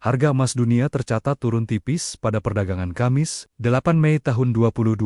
Harga emas dunia tercatat turun tipis pada perdagangan Kamis, 8 Mei tahun 2026.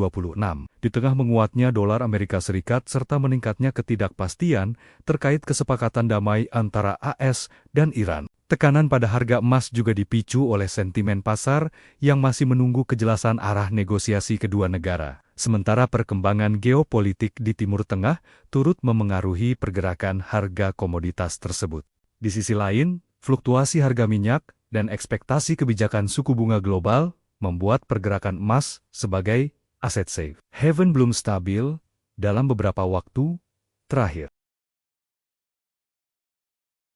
Di tengah menguatnya dolar Amerika Serikat serta meningkatnya ketidakpastian terkait kesepakatan damai antara AS dan Iran. Tekanan pada harga emas juga dipicu oleh sentimen pasar yang masih menunggu kejelasan arah negosiasi kedua negara. Sementara perkembangan geopolitik di Timur Tengah turut memengaruhi pergerakan harga komoditas tersebut. Di sisi lain, fluktuasi harga minyak dan ekspektasi kebijakan suku bunga global membuat pergerakan emas sebagai aset safe haven belum stabil dalam beberapa waktu terakhir.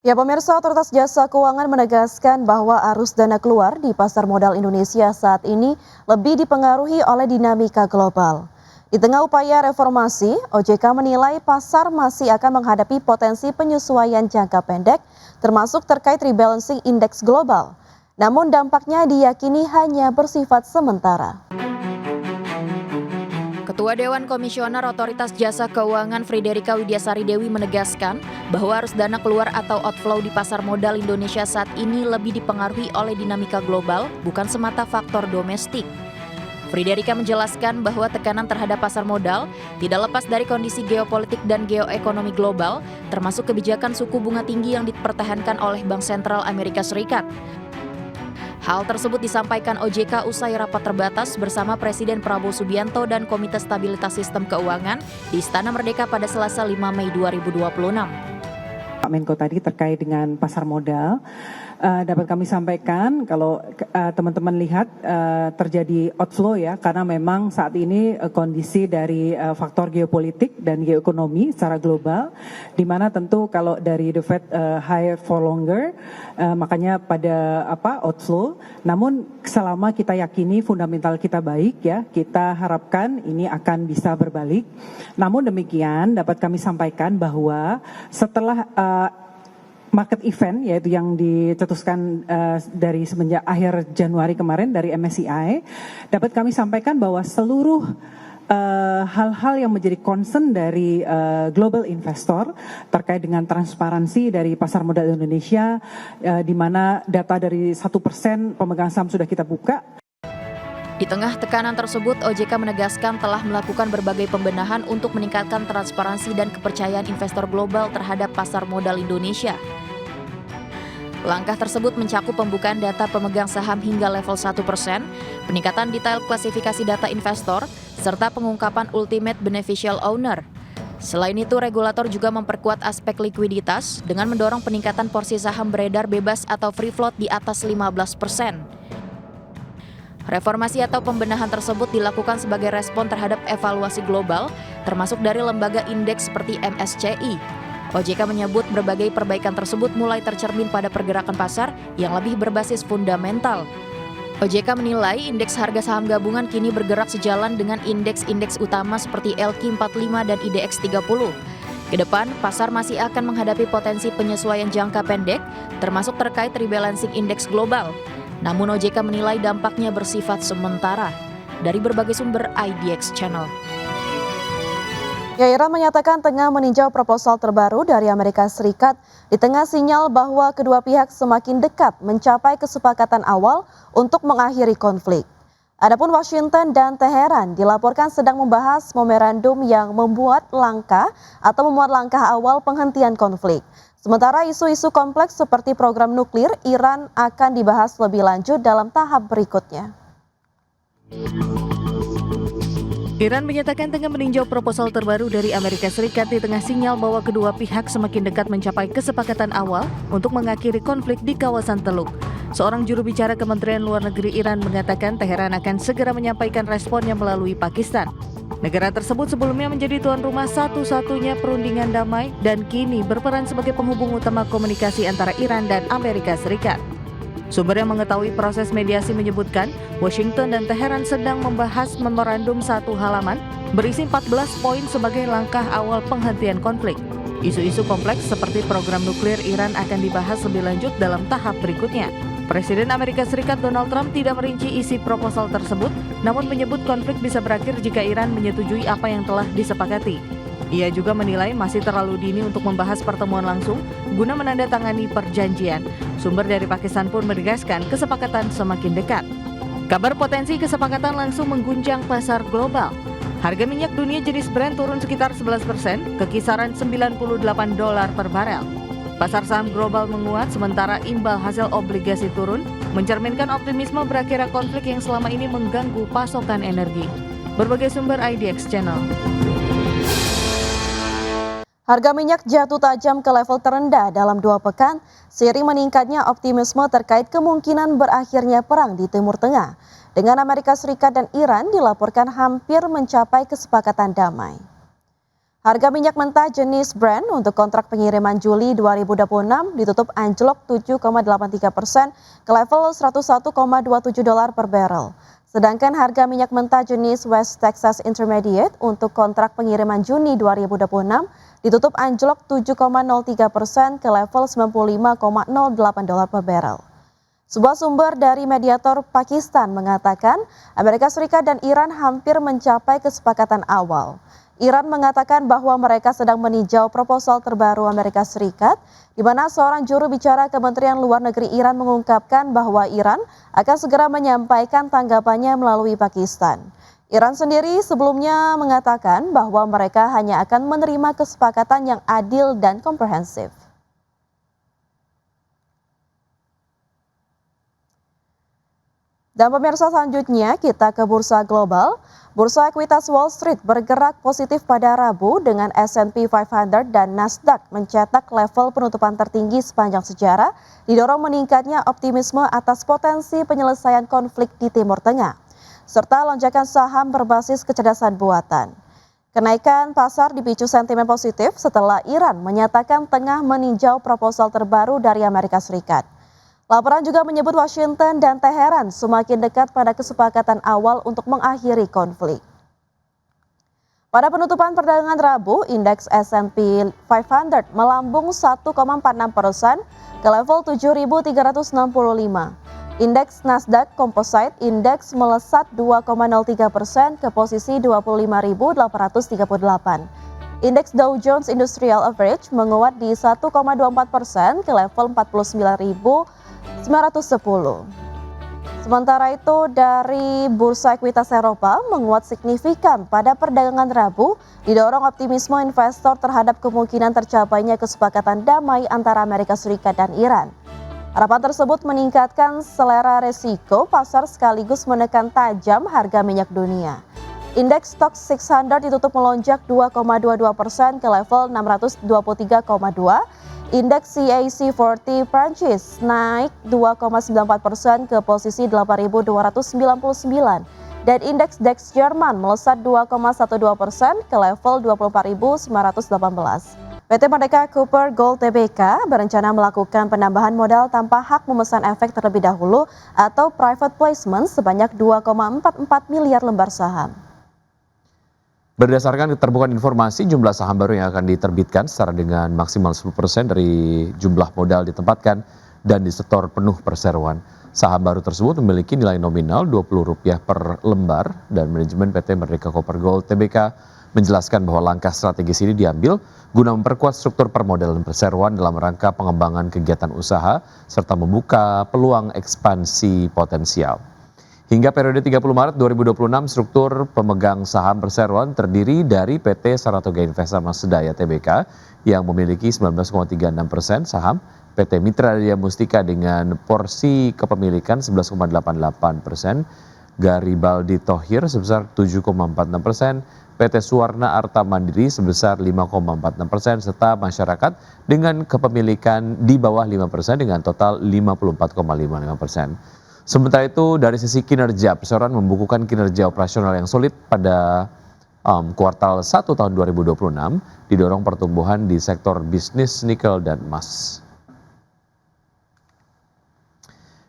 Ya, pemirsa, Otoritas Jasa Keuangan menegaskan bahwa arus dana keluar di pasar modal Indonesia saat ini lebih dipengaruhi oleh dinamika global. Di tengah upaya reformasi, OJK menilai pasar masih akan menghadapi potensi penyesuaian jangka pendek, termasuk terkait rebalancing indeks global. Namun dampaknya diyakini hanya bersifat sementara. Ketua Dewan Komisioner Otoritas Jasa Keuangan Friederika Widiasari Dewi menegaskan bahwa arus dana keluar atau outflow di pasar modal Indonesia saat ini lebih dipengaruhi oleh dinamika global, bukan semata faktor domestik. Friederika menjelaskan bahwa tekanan terhadap pasar modal tidak lepas dari kondisi geopolitik dan geoekonomi global, termasuk kebijakan suku bunga tinggi yang dipertahankan oleh Bank Sentral Amerika Serikat. Hal tersebut disampaikan OJK usai rapat terbatas bersama Presiden Prabowo Subianto dan Komite Stabilitas Sistem Keuangan di Istana Merdeka pada Selasa 5 Mei 2026. Pak Menko tadi terkait dengan pasar modal, dapat kami sampaikan kalau teman-teman lihat terjadi outflow ya, karena memang saat ini kondisi dari faktor geopolitik dan geoekonomi secara global, di mana tentu kalau dari the Fed high for longer, makanya pada outflow. Namun selama kita yakini fundamental kita baik ya, kita harapkan ini akan bisa berbalik. Namun demikian dapat kami sampaikan bahwa setelah market event yaitu yang dicetuskan dari semenjak akhir Januari kemarin dari MSCI, dapat kami sampaikan bahwa seluruh hal-hal yang menjadi concern dari global investor terkait dengan transparansi dari pasar modal Indonesia, di mana data dari 1% pemegang saham sudah kita buka. Di tengah tekanan tersebut, OJK menegaskan telah melakukan berbagai pembenahan untuk meningkatkan transparansi dan kepercayaan investor global terhadap pasar modal Indonesia. Langkah tersebut mencakup pembukaan data pemegang saham hingga level 1%, peningkatan detail klasifikasi data investor, serta pengungkapan ultimate beneficial owner. Selain itu, regulator juga memperkuat aspek likuiditas dengan mendorong peningkatan porsi saham beredar bebas atau free float di atas 15%. Reformasi atau pembenahan tersebut dilakukan sebagai respon terhadap evaluasi global, termasuk dari lembaga indeks seperti MSCI. OJK menyebut berbagai perbaikan tersebut mulai tercermin pada pergerakan pasar yang lebih berbasis fundamental. OJK menilai indeks harga saham gabungan kini bergerak sejalan dengan indeks-indeks utama seperti LQ45 dan IDX 30. Kedepan, pasar masih akan menghadapi potensi penyesuaian jangka pendek, termasuk terkait rebalancing indeks global. Namun OJK menilai dampaknya bersifat sementara. Dari berbagai sumber IDX Channel. Ya, Iran menyatakan tengah meninjau proposal terbaru dari Amerika Serikat di tengah sinyal bahwa kedua pihak semakin dekat mencapai kesepakatan awal untuk mengakhiri konflik. Adapun Washington dan Teheran dilaporkan sedang membahas memorandum yang memuat langkah awal penghentian konflik. Sementara isu-isu kompleks seperti program nuklir Iran akan dibahas lebih lanjut dalam tahap berikutnya. Iran menyatakan tengah meninjau proposal terbaru dari Amerika Serikat di tengah sinyal bahwa kedua pihak semakin dekat mencapai kesepakatan awal untuk mengakhiri konflik di kawasan Teluk. Seorang juru bicara Kementerian Luar Negeri Iran mengatakan Teheran akan segera menyampaikan responnya melalui Pakistan. Negara tersebut sebelumnya menjadi tuan rumah satu-satunya perundingan damai dan kini berperan sebagai penghubung utama komunikasi antara Iran dan Amerika Serikat. Sumber yang mengetahui proses mediasi menyebutkan Washington dan Teheran sedang membahas memorandum 1 halaman berisi 14 poin sebagai langkah awal penghentian konflik. Isu-isu kompleks seperti program nuklir Iran akan dibahas lebih lanjut dalam tahap berikutnya. Presiden Amerika Serikat Donald Trump tidak merinci isi proposal tersebut, namun menyebut konflik bisa berakhir jika Iran menyetujui apa yang telah disepakati. Ia juga menilai masih terlalu dini untuk membahas pertemuan langsung guna menandatangani perjanjian. Sumber dari Pakistan pun menegaskan kesepakatan semakin dekat. Kabar potensi kesepakatan langsung mengguncang pasar global. Harga minyak dunia jenis Brent turun sekitar 11% ke kisaran $98 per barel. Pasar saham global menguat sementara imbal hasil obligasi turun, mencerminkan optimisme berakhirnya konflik yang selama ini mengganggu pasokan energi. Berbagai sumber IDX Channel. Harga minyak jatuh tajam ke level terendah dalam 2 pekan, seiring meningkatnya optimisme terkait kemungkinan berakhirnya perang di Timur Tengah. Dengan Amerika Serikat dan Iran dilaporkan hampir mencapai kesepakatan damai. Harga minyak mentah jenis Brent untuk kontrak pengiriman Juli 2026 ditutup anjlok 7,83% ke level $101,27 per barrel. Sedangkan harga minyak mentah jenis West Texas Intermediate untuk kontrak pengiriman Juni 2026 ditutup anjlok 7,03% ke level $95,08 per barrel. Sebuah sumber dari mediator Pakistan mengatakan Amerika Serikat dan Iran hampir mencapai kesepakatan awal. Iran mengatakan bahwa mereka sedang meninjau proposal terbaru Amerika Serikat, di mana seorang juru bicara Kementerian Luar Negeri Iran mengungkapkan bahwa Iran akan segera menyampaikan tanggapannya melalui Pakistan. Iran sendiri sebelumnya mengatakan bahwa mereka hanya akan menerima kesepakatan yang adil dan komprehensif. Dan pemirsa, selanjutnya kita ke bursa global. Bursa ekuitas Wall Street bergerak positif pada Rabu dengan S&P 500 dan Nasdaq mencetak level penutupan tertinggi sepanjang sejarah, didorong meningkatnya optimisme atas potensi penyelesaian konflik di Timur Tengah, serta lonjakan saham berbasis kecerdasan buatan. Kenaikan pasar dipicu sentimen positif setelah Iran menyatakan tengah meninjau proposal terbaru dari Amerika Serikat. Laporan juga menyebut Washington dan Teheran semakin dekat pada kesepakatan awal untuk mengakhiri konflik. Pada penutupan perdagangan Rabu, indeks S&P 500 melambung 1,46% ke level 7.365. Indeks Nasdaq Composite Index melesat 2,03% ke posisi 25.838. Indeks Dow Jones Industrial Average menguat di 1,24% ke level 49.910. Sementara itu dari bursa ekuitas Eropa menguat signifikan pada perdagangan Rabu, didorong optimisme investor terhadap kemungkinan tercapainya kesepakatan damai antara Amerika Serikat dan Iran. Harapan tersebut meningkatkan selera resiko pasar sekaligus menekan tajam harga minyak dunia. Indeks Stoxx 600 ditutup melonjak 2,22% ke level 623,2. Indeks CAC 40 Prancis naik 2,94% ke posisi 8.299 dan indeks DAX Jerman melesat 2,12% ke level 24.918. PT Merdeka Cooper Gold Tbk berencana melakukan penambahan modal tanpa hak memesan efek terlebih dahulu atau private placement sebanyak 2,44 miliar lembar saham. Berdasarkan keterbukaan informasi, jumlah saham baru yang akan diterbitkan secara dengan maksimal 10% dari jumlah modal ditempatkan dan disetor penuh perseroan. Saham baru tersebut memiliki nilai nominal Rp20 per lembar dan manajemen PT Merdeka Cooper Gold Tbk menjelaskan bahwa langkah strategis ini diambil guna memperkuat struktur permodalan perseroan dalam rangka pengembangan kegiatan usaha serta membuka peluang ekspansi potensial. Hingga periode 30 Maret 2026, struktur pemegang saham perseroan terdiri dari PT Saratoga Investama Sedaya Tbk yang memiliki 19,36% saham, PT Mitra Daya Mustika dengan porsi kepemilikan 11,88%, Garibaldi Thohir sebesar 7,46%, PT Suwarna Arta Mandiri sebesar 5,46%, serta masyarakat dengan kepemilikan di bawah 5% dengan total 54,55%. Sementara itu dari sisi kinerja, perseroan membukukan kinerja operasional yang solid pada kuartal 1 tahun 2026, didorong pertumbuhan di sektor bisnis nikel dan emas.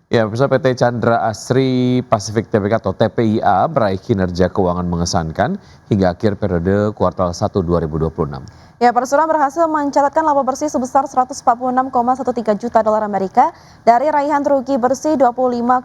Ya, pemirsa, PT Chandra Asri Pacific Tbk atau TPIA meraih kinerja keuangan mengesankan hingga akhir periode kuartal 1 2026. Ya, perseroan berhasil mencatatkan laba bersih sebesar 146,13 juta dolar Amerika dari raihan rugi bersih 25,64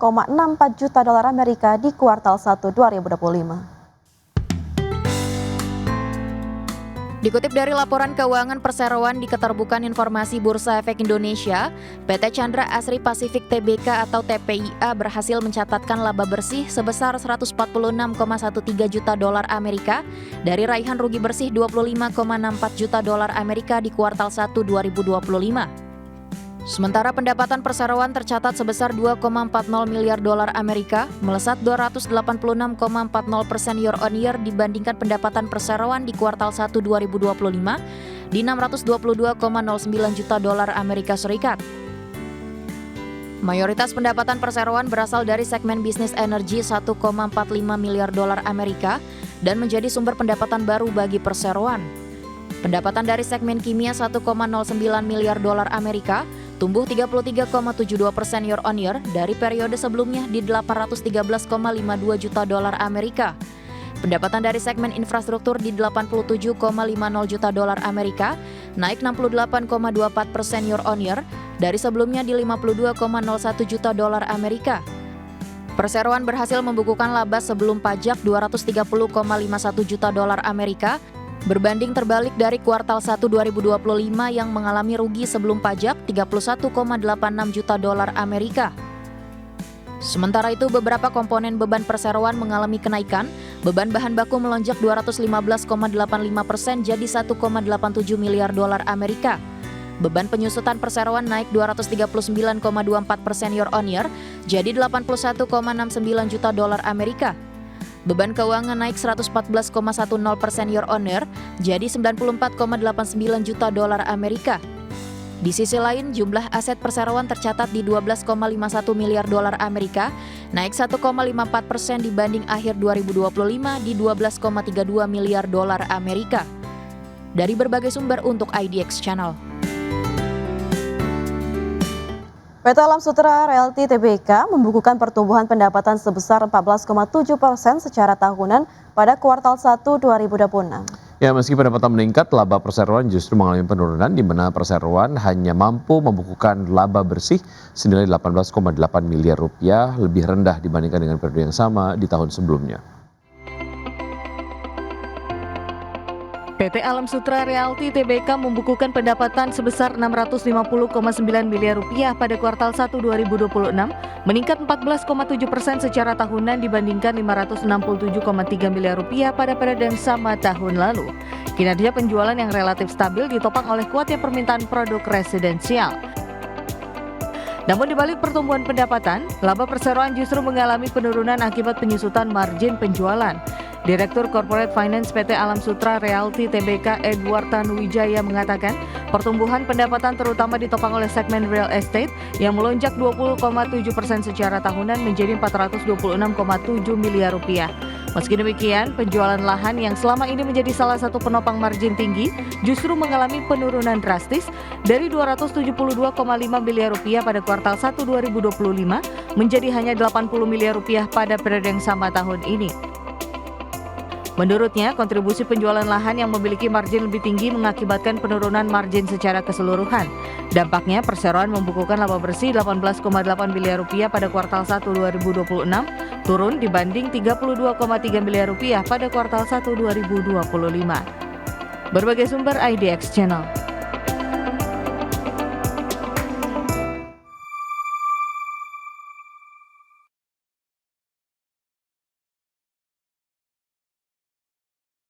juta dolar Amerika di kuartal 1 2025. Dikutip dari laporan keuangan perseroan di Keterbukaan Informasi Bursa Efek Indonesia, PT Chandra Asri Pasifik Tbk atau TPIA berhasil mencatatkan laba bersih sebesar 146,13 juta dolar Amerika dari raihan rugi bersih 25,64 juta dolar Amerika di kuartal 1 2025. Sementara pendapatan perseroan tercatat sebesar 2,40 miliar dolar Amerika, melesat 286,40% year on year dibandingkan pendapatan perseroan di kuartal 1 2025 di 622,09 juta dolar Amerika Serikat. Mayoritas pendapatan perseroan berasal dari segmen bisnis energi 1,45 miliar dolar Amerika dan menjadi sumber pendapatan baru bagi perseroan. Pendapatan dari segmen kimia 1,09 miliar dolar Amerika tumbuh 33,72% year on year dari periode sebelumnya di 813,52 juta dolar Amerika. Pendapatan dari segmen infrastruktur di 87,50 juta dolar Amerika naik 68,24% year on year dari sebelumnya di 52,01 juta dolar Amerika. Perseroan berhasil membukukan laba sebelum pajak 230,51 juta dolar Amerika berbanding terbalik dari kuartal 1 2025 yang mengalami rugi sebelum pajak 31,86 juta dolar Amerika. Sementara itu, beberapa komponen beban perseroan mengalami kenaikan. Beban bahan baku melonjak 215,85% jadi 1,87 miliar dolar Amerika. Beban penyusutan perseroan naik 239,24% year on year jadi 81,69 juta dolar Amerika. Beban keuangan naik 114,10% year on year jadi 94,89 juta dolar Amerika. Di sisi lain, jumlah aset perseroan tercatat di 12,51 miliar dolar Amerika, naik 1,54% dibanding akhir 2025 di 12,32 miliar dolar Amerika. Dari berbagai sumber untuk IDX Channel. PT Alam Sutera Realty Tbk membukukan pertumbuhan pendapatan sebesar 14,7% secara tahunan pada kuartal 1 2026. Ya, meski pendapatan meningkat, laba perseroan justru mengalami penurunan di mana perseroan hanya mampu membukukan laba bersih senilai 18,8 miliar rupiah, lebih rendah dibandingkan dengan periode yang sama di tahun sebelumnya. PT Alam Sutera Realty Tbk membukukan pendapatan sebesar 650,9 miliar rupiah pada kuartal 1 2026, meningkat 14,7% secara tahunan dibandingkan 567,3 miliar rupiah pada periode yang sama tahun lalu. Kinerja penjualan yang relatif stabil ditopang oleh kuatnya permintaan produk residensial. Namun di balik pertumbuhan pendapatan, laba perseroan justru mengalami penurunan akibat penyusutan margin penjualan. Direktur Corporate Finance PT Alam Sutera Realty Tbk Edward Tanuwijaya mengatakan, pertumbuhan pendapatan terutama ditopang oleh segmen real estate yang melonjak 20,7% secara tahunan menjadi 426,7 miliar rupiah. Meski demikian, penjualan lahan yang selama ini menjadi salah satu penopang margin tinggi justru mengalami penurunan drastis dari 272,5 miliar rupiah pada kuartal 1 2025 menjadi hanya 80 miliar rupiah pada periode yang sama tahun ini. Menurutnya, kontribusi penjualan lahan yang memiliki margin lebih tinggi mengakibatkan penurunan margin secara keseluruhan. Dampaknya, perseroan membukukan laba bersih 18,8 miliar rupiah pada kuartal 1 2026, turun dibanding 32,3 miliar rupiah pada kuartal 1 2025. Berbagai sumber IDX Channel.